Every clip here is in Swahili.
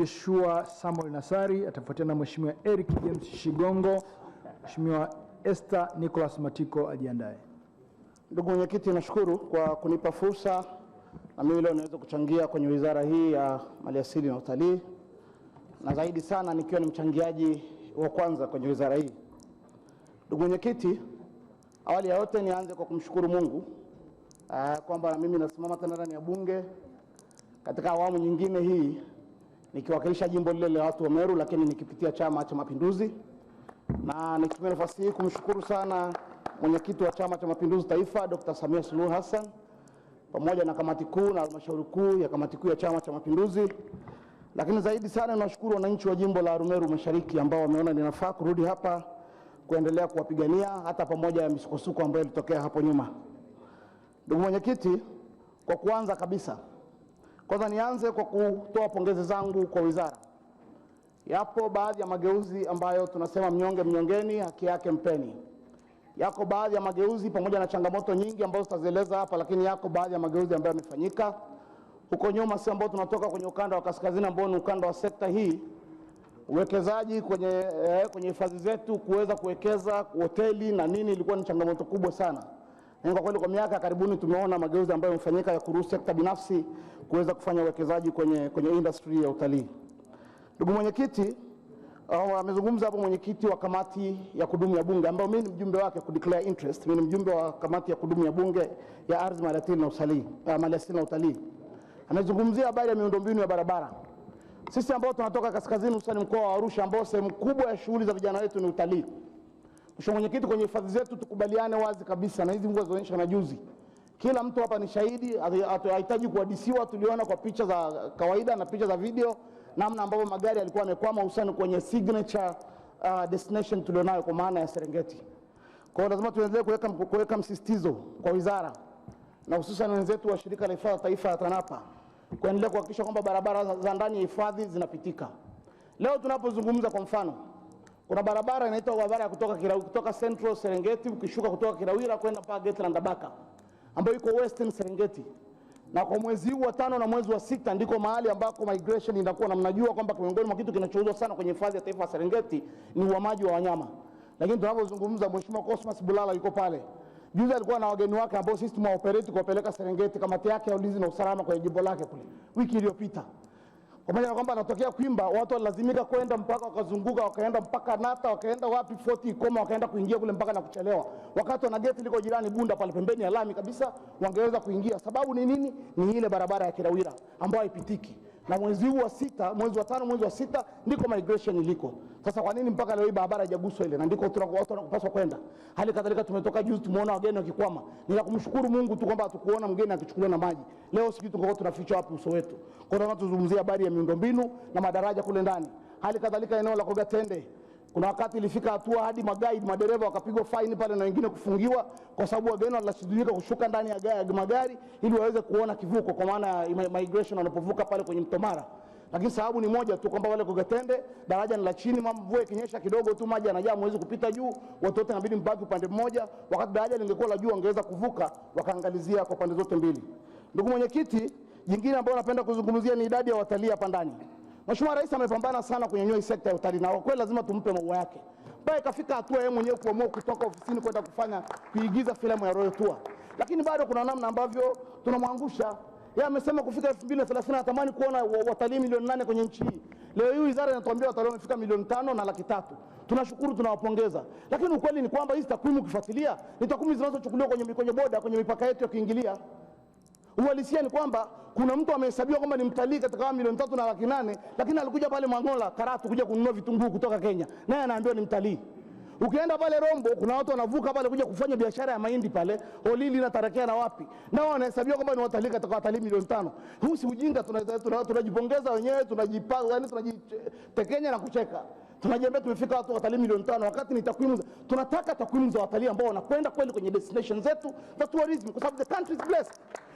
Joshua Samuel Nasari, atafuatiana na Mheshimiwa Eric James Shigongo. Mheshimiwa Esther Nicholas Matiko ajiandae. Ndugu mwenyekiti, nashukuru kwa kunipa fursa na mimi leo naweza kuchangia kwenye wizara hii ya Maliasili na Utalii, na zaidi sana nikiwa ni mchangiaji wa kwanza kwenye wizara hii. Ndugu mwenyekiti, awali ya yote nianze kwa kumshukuru Mungu kwamba mimi nasimama tena ndani ya bunge katika awamu nyingine hii nikiwakilisha jimbo lile la watu wa Meru, lakini nikipitia Chama cha Mapinduzi. Na nitumie nafasi hii kumshukuru sana mwenyekiti wa Chama cha Mapinduzi Taifa Dr. Samia Suluhu Hassan pamoja na kamati kuu na halmashauri kuu ya kamati kuu ya Chama cha Mapinduzi. Lakini zaidi sana nashukuru wananchi wa jimbo la Arumeru Mashariki ambao wameona ninafaa kurudi hapa kuendelea kuwapigania hata pamoja na misukosuko ambayo ilitokea hapo nyuma. Ndugu mwenyekiti, kwa kuanza kabisa, kwanza nianze kwa kutoa pongezi zangu kwa wizara. Yapo baadhi ya mageuzi ambayo tunasema mnyonge mnyongeni, haki yake mpeni. Yako baadhi ya mageuzi pamoja na changamoto nyingi ambazo tutazieleza hapa, lakini yako baadhi ya mageuzi ambayo yamefanyika huko nyuma, si ambao tunatoka kwenye ukanda wa kaskazini ambao ni ukanda wa sekta hii. Uwekezaji kwenye hifadhi zetu, kuweza kuwekeza hoteli na nini, ilikuwa ni changamoto kubwa sana. Na kwa kweli kwa miaka karibuni tumeona mageuzi ambayo yamefanyika ya kuruhusu sekta binafsi kuweza kufanya uwekezaji kwenye industry ya utalii. Ndugu mwenyekiti, amezungumza hapo mwenyekiti wa kamati ya kudumu ya bunge ambao mimi ni mjumbe wake ku declare interest. Mimi ni mjumbe wa kamati ya kudumu ya bunge ya ardhi, maliasili na utalii. Amezungumzia habari ya miundombinu ya barabara. Sisi ambao tunatoka kaskazini hususan mkoa wa Arusha ambao sehemu kubwa ya shughuli za vijana wetu ni utalii. Mheshimiwa mwenyekiti, kwenye hifadhi zetu tukubaliane wazi kabisa, na hizi mvua zinaonyesha na juzi, kila mtu hapa ni shahidi, hahitaji kuhadisiwa. Tuliona kwa picha za kawaida na picha za video namna ambavyo magari yalikuwa yamekwama hususan kwenye signature destination tulionayo kwa maana ya Serengeti. Kwa hiyo lazima tuendelee kuweka msisitizo kwa wizara na hususan wenzetu wa shirika la hifadhi taifa ya TANAPA kuendelea kuhakikisha kwamba barabara za ndani ya hifadhi zinapitika. Leo tunapozungumza kwa mfano, kuna barabara inaitwa barabara ya kutoka Central Serengeti ukishuka kutoka Kirawira kwenda mpaka Gate la Ndabaka ambayo iko Western Serengeti. Na kwa mwezi huu wa 5 na mwezi wa 6 ndiko mahali ambako migration inakuwa, na mnajua kwamba miongoni mwa kitu kinachouzwa sana kwenye hifadhi ya taifa ya Serengeti ni uhamaji wa wanyama. Lakini tunapozungumza Mheshimiwa Cosmas Bulala yuko pale. Juzi alikuwa na wageni wake ambao sisi tumewaoperate kuwapeleka Serengeti, kamati yake ya ulinzi na usalama kwenye jimbo lake kule wiki iliyopita. Pamoja na kwamba anatokea Kwimba, watu walazimika kwenda mpaka wakazunguka, wakaenda mpaka Nata, wakaenda wapi Fort Ikoma, wakaenda kuingia kule mpaka na kuchelewa. Wakati wana geti liko jirani Bunda pale pembeni ya lami kabisa, wangeweza kuingia. Sababu ni nini? Ni ile barabara ya Kirawira ambayo haipitiki. Na mwezi huu wa 6, mwezi wa 5, mwezi wa 6 ndiko migration iliko. Sasa kwa nini mpaka leo hii barabara haijaguswa ile? Na ndiko watu wanapaswa kwenda. Hali kadhalika tumetoka juzi tumeona wageni wakikwama. Ni kumshukuru Mungu tu kwamba hatukuona mgeni akichukuliwa na maji. Leo sisi tungekuwa tunaficha wapi uso wetu. Kwa hiyo tunazungumzia habari ya miundombinu na madaraja kule ndani. Hali kadhalika eneo la Kogatende, kuna wakati ilifika hatua hadi madereva wakapigwa faini pale na wengine kufungiwa kwa sababu wageni walashindika kushuka ndani ya magari ili waweze kuona kivuko kwa maana ya migration wanapovuka pale kwenye Mto Mara. Lakini sababu ni moja tu kwamba wale Kogatende daraja ni la chini, mvua ikinyesha kidogo tu maji yanajaa, mwezi kupita juu, watu wote inabidi mbaki upande mmoja, wakati daraja lingekuwa la juu wangeweza kuvuka wakaangalizia kwa pande zote mbili. Ndugu mwenyekiti, jingine ambalo napenda kuzungumzia ni idadi ya watalii hapa ndani. Mheshimiwa Rais amepambana sana kunyanyua sekta ya utalii na kwa kweli lazima tumpe maua yake. Baada ikafika hatua yeye mwenyewe kuamua kutoka ofisini kwenda kuigiza filamu ya Royal Tour. Lakini bado kuna namna ambavyo tunamwangusha. Yeye amesema kufika 2030 anatamani kuona watalii milioni 8 kwenye nchi hii. Leo hii wizara inatuambia watalii wamefika milioni 5 na laki 3. Tunashukuru, tunawapongeza. Lakini ukweli ni kwamba hizi takwimu ukifuatilia ni takwimu zinazochukuliwa kwenye boda, kwenye mipaka yetu ya kuingilia. Uhalisia ni kwamba kuna mtu amehesabiwa kwamba ni mtalii katika milioni 3 na laki 8, lakini alikuja pale Mangola Karatu kuja kununua vitunguu kutoka Kenya, naye anaambiwa ni mtalii. Ukienda pale Rombo kuna watu wanavuka pale kuja kufanya biashara ya mahindi pale Olili na Tarakea na wapi, nao wanahesabiwa kwamba ni watalii katika watalii milioni 5. Huu si ujinga? Tunajipongeza wenyewe, tunajipanga, yani tunajitekenya na kucheka. Tunajiambia tumefika watu watalii milioni 5 wakati ni takwimu. Tunataka takwimu za watalii ambao wanakwenda kweli kwenye destination zetu za tourism, kwa sababu the country is blessed.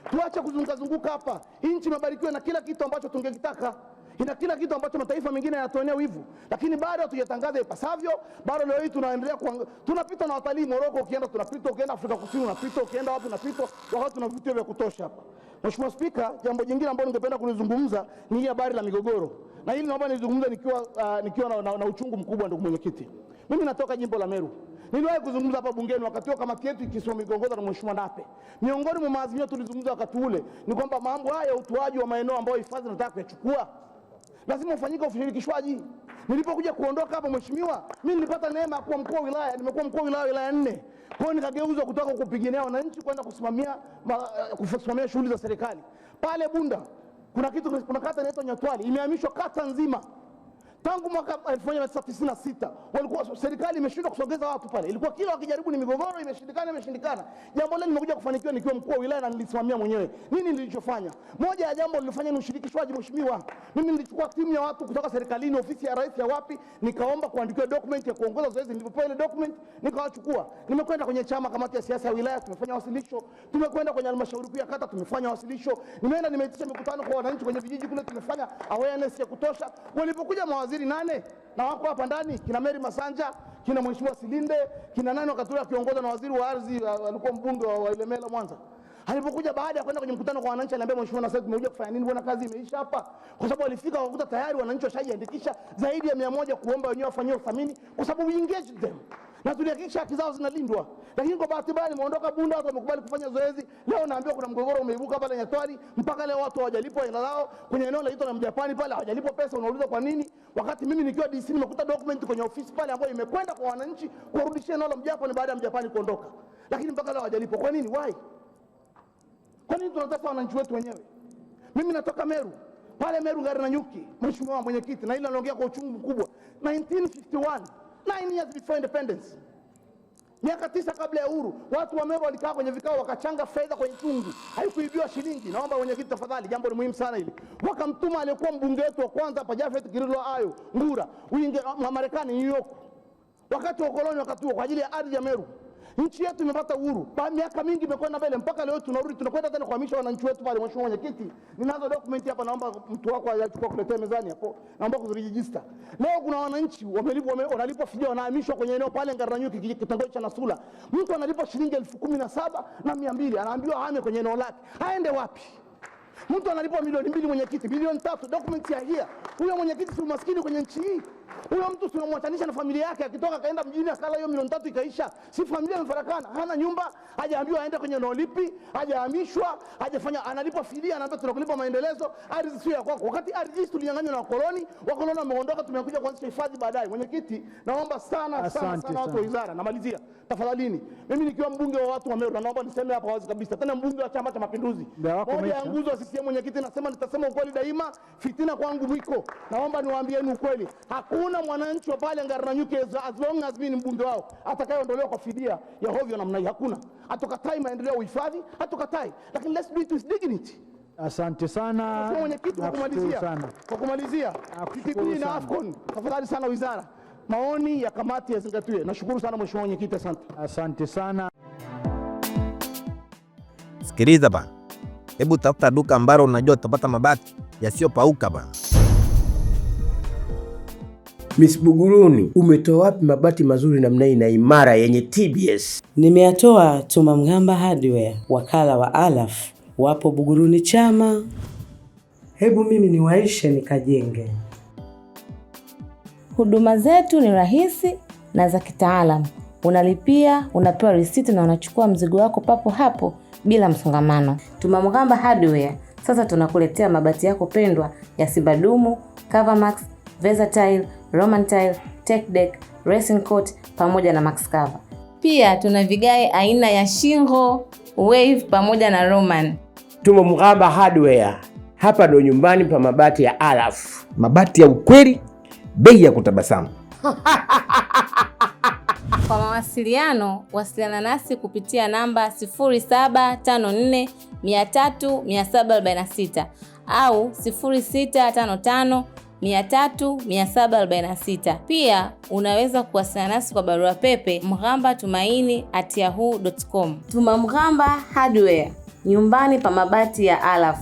Tuache kuzunguka hapa. Nchi imebarikiwa na kila kitu ambacho tungekitaka. Ina kila kitu ambacho mataifa mengine yanatuonea wivu, lakini bado hatujatangaza ipasavyo. Bado leo hii tunaendelea tunapita na watalii Morocco, ukienda tunapita, ukienda Afrika Kusini unapita, ukienda wapi unapita, wakati tuna vivutio vya kutosha hapa. Mheshimiwa Spika, jambo jingine ambalo ningependa kulizungumza ni habari la migogoro. Na hili naomba nizungumze nikiwa na uchungu mkubwa, ndugu mwenyekiti. Mimi natoka jimbo la Meru. Niliwahi kuzungumza hapa bungeni wakati wa kamati yetu ikisoma migongano na Mheshimiwa Nape. Miongoni mwa maazimio tulizungumza wakati ule ni kwamba mambo haya ya utoaji wa maeneo ambayo hifadhi nataka kuyachukua lazima ufanyike ushirikishwaji. Nilipokuja kuondoka hapa mheshimiwa, mimi nilipata neema kuwa mkuu wa wilaya, nimekuwa mkuu wa wilaya 4. Kwa hiyo nikageuzwa kutoka kupigania wananchi kwenda kusimamia shughuli za serikali. Pale Bunda kuna kata inaitwa Nyatwali, imehamishwa kata nzima. Tangu mwaka 1996 walikuwa serikali imeshindwa kusogeza watu pale. Ilikuwa kila wakijaribu ni migogoro, imeshindikana. Jambo lile nimekuja kufanikiwa nikiwa mkuu wa wilaya na nilisimamia mwenyewe. Nini nilichofanya? Moja ya jambo nilifanya ni ushirikishwaji mheshimiwa. Mimi nilichukua timu ya watu kutoka serikalini, ofisi ya rais ya wapi, nikaomba kuandikiwa document ya kuongoza zoezi. Nilipopewa ile document nikawachukua. Nimekwenda kwenye chama, kamati ya siasa ya wilaya, tumefanya wasilisho. Tumekwenda kwenye halmashauri kuu ya kata, tumefanya wasilisho. Nimeenda nimeitisha mikutano kwa wananchi kwenye vijiji kule, tumefanya awareness ya kutosha. Walipokuja mawaziri 8 na wako hapa ndani, kina Mary Masanja, kina Mheshimiwa Silinde, kina nani wakati akiongozwa na waziri wa ardhi alikuwa mbunge wa Ilemela Mwanza. Alipokuja baada ya kwenda kwenye mkutano kwa wananchi, aliambia mheshimiwa, na sasa tumekuja kufanya nini bwana, kazi imeisha hapa. Kwa sababu walifika wakakuta tayari wananchi washajiandikisha zaidi ya 100 kuomba wenyewe wafanyiwe uthamini, kwa sababu we engage them na tulihakikisha haki zao zinalindwa. Lakini kwa bahati mbaya nimeondoka Bunda, watu wamekubali kufanya zoezi. Leo naambiwa kuna mgogoro umeibuka pale Nyatwali, mpaka leo watu hawajalipwa hela zao kwenye eneo la Mjapani pale, hawajalipwa pesa. Unauliza kwa nini? Wakati mimi nikiwa DC nimekuta document kwenye ofisi pale ambayo imekwenda kwa wananchi kurudishia eneo la Mjapani baada ya Mjapani kuondoka, lakini mpaka leo hawajalipwa. Kwa nini? Why? Kwa nini tunataka wananchi wetu wenyewe? Mimi natoka Meru. Pale Meru gari na nyuki, mheshimiwa mwenyekiti, na ile anaongea kwa uchungu mkubwa. 1951, 9 years before independence. Miaka 9 kabla ya uhuru, watu wa Meru walikaa kwenye vikao wakachanga fedha kwenye chungu. Haikuibiwa shilingi. Naomba mwenyekiti tafadhali, jambo ni muhimu sana hili. Wakamtuma aliyekuwa mbunge wetu wa kwanza hapa Jafet Kirilo Ayo Ngura, Marekani, New York. Wakati wa koloni wakati kwa ajili ya ardhi ya Meru. Nchi yetu imepata uhuru. Miaka mingi imekwenda mbele mpaka leo tunarudi, tunakwenda tena kuhamisha wananchi wetu pale. Mheshimiwa mwenyekiti, ninazo document hapa, naomba mtu wako achukue kuletea mezani hapo. Naomba kuziregister. Leo kuna wananchi wanalipwa fidia, wanahamishwa kwenye eneo pale Ngarananyuki, kitongoji cha Nasula. Mtu analipwa shilingi 17,200, anaambiwa ahame kwenye eneo lake. Aende wapi? Mtu analipwa milioni 2 mwenyekiti, milioni 3, document ya here. Huyo mwenyekiti si maskini kwenye nchi hii. Huyo mtu tunamwachanisha na familia yake, akitoka kaenda mjini akala hiyo milioni 3 ikaisha. Si familia imefarakana, hana nyumba, hajaambiwa aende kwenye eneo lipi, hajahamishwa, hajafanya, analipwa fidia, anaambia tunakulipa maendelezo, ardhi sio ya kwako. Wakati ardhi tulinyang'anywa na wakoloni wameondoka, tumekuja kuanzisha hifadhi baadaye. Mwenyekiti, naomba sana watu wa wizara, namalizia. Tafadhalini. Mimi nikiwa mbunge wa watu wa Meru, naomba niseme hapa wazi kabisa, tena mbunge wa Chama cha Mapinduzi. Moja ya nguzo wa CCM mwenyekiti, nasema nitasema ukweli daima, fitina kwangu mwiko. Naomba niwaambieni ukweli. Hakuna mwananchi wa pale Ngarananyuki as long as mimi ni mbunge wao atakayeondolewa kwa fidia ya hovyo namna hii. Hakuna. Hatukatai maendeleo ya uhifadhi, hatukatai. Lakini let's do it with dignity. Asante sana. Mwenyekiti, kwa kumalizia, kipindi na AFCON, tafadhali sana wizara, maoni ya kamati yazingatiwe. Nashukuru sana mheshimiwa mwenyekiti, asante. Asante sana. Sikiliza bana. Hebu tafuta duka ambalo unajua utapata mabati yasiyopauka bana. Miss Buguruni, umetoa wapi mabati mazuri namna hii na imara yenye TBS? Nimeyatoa Tumamgamba Hardware, wakala wa Alaf, wapo Buguruni Chama. Hebu mimi niwaishe nikajenge. Huduma zetu ni rahisi na za kitaalamu. Unalipia, unapewa risiti na unachukua mzigo wako papo hapo bila msongamano. Tumamgamba Hardware, sasa tunakuletea mabati yako pendwa ya Sibadumu, Covermax, Versatile, Roman Tile, Tech Deck, Racing Coat pamoja na Max Cover. Pia tuna vigae aina ya Shingo, Wave pamoja na Roman. Tumamgamba Hardware. Hapa ndo nyumbani pa mabati ya Alaf. Mabati ya ukweli, bei ya kutabasamu. Kwa mawasiliano, wasiliana nasi kupitia namba 0754 300 746 au 0655 300 746. Pia unaweza kuwasiliana nasi kwa barua pepe mghambatumaini@yahoo.com. Tumamgamba Hardware, nyumbani pa mabati ya Alaf.